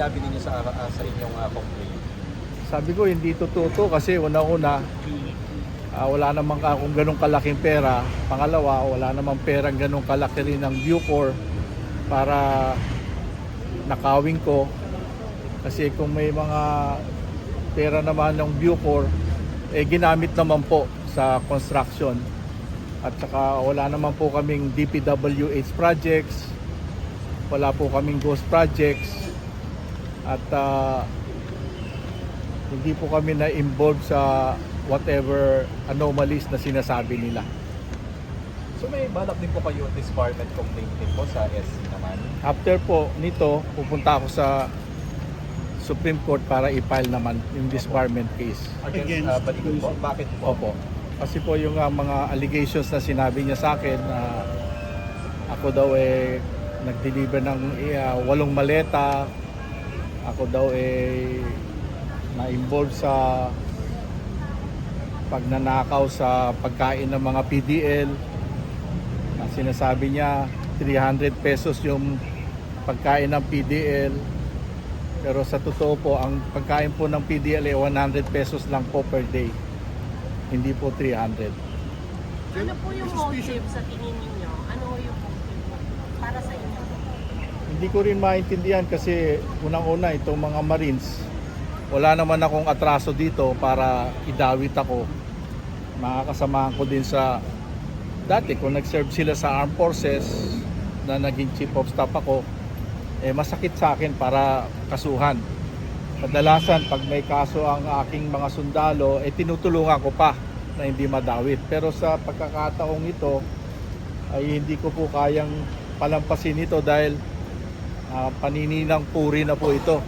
sinabi ninyo sa inyong complaint? Sabi ko hindi totoo to kasi una-una wala namang akong ganong kalaking pera. Pangalawa, wala namang perang ganong kalaki rin ng Bucor para nakawin ko. Kasi kung may mga pera naman ng Bucor, ginamit naman po sa construction. At saka wala naman po kaming DPWH projects, wala po kaming ghost projects, at hindi po kami na-involve sa whatever anomalies na sinasabi nila. So may balak din po kayo disbarment complaint din po sa SC naman? After po nito, pupunta ako sa Supreme Court para i-file naman yung disbarment case. Against Baligon po? Bakit po? Opo. Kasi po yung mga allegations na sinabi niya sa akin na ako daw nag-deliver ng 8 maleta, ako daw na-involve sa pagnanakaw sa pagkain ng mga PDL. Na sinasabi niya 300 pesos yung pagkain ng PDL, pero sa totoo po ang pagkain po ng PDL 100 pesos lang po per day, hindi po 300. Ano po yung motive sa tingin ninyo? Ano yung motive para sa inyo? Hindi ko rin maintindihan kasi unang-una itong mga Marines, wala naman akong atraso dito para idawit ako. Makakasamahan ko din sa dati kung nag-serve sila sa armed forces na naging chief of staff ako, masakit sa akin para kasuhan. Kadalasan pag may kaso ang aking mga sundalo, tinutulungan ko pa na hindi madawit. Pero sa pagkakataong ito ay hindi ko po kayang palampasin ito dahil panininang puri na po ito.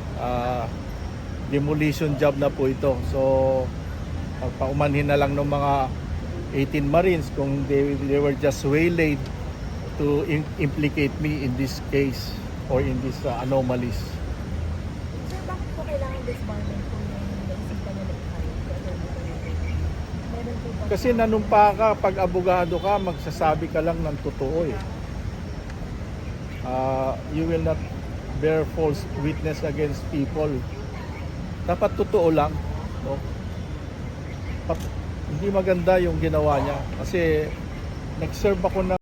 Demolition job na po ito. So paumanhin na lang ng mga 18 Marines kung they were just waylaid to implicate me in this case or in this anomalies. Sir, bakit po kailangan disbarment po yung naisipan niyo na meron po ba? Kasi nanumpa ka, pag abogado ka, magsasabi ka lang ng totoo eh. You will not bear false witness against people. Dapat totoo lang, no? Hindi maganda yung ginawa niya kasi nag-serve ako ng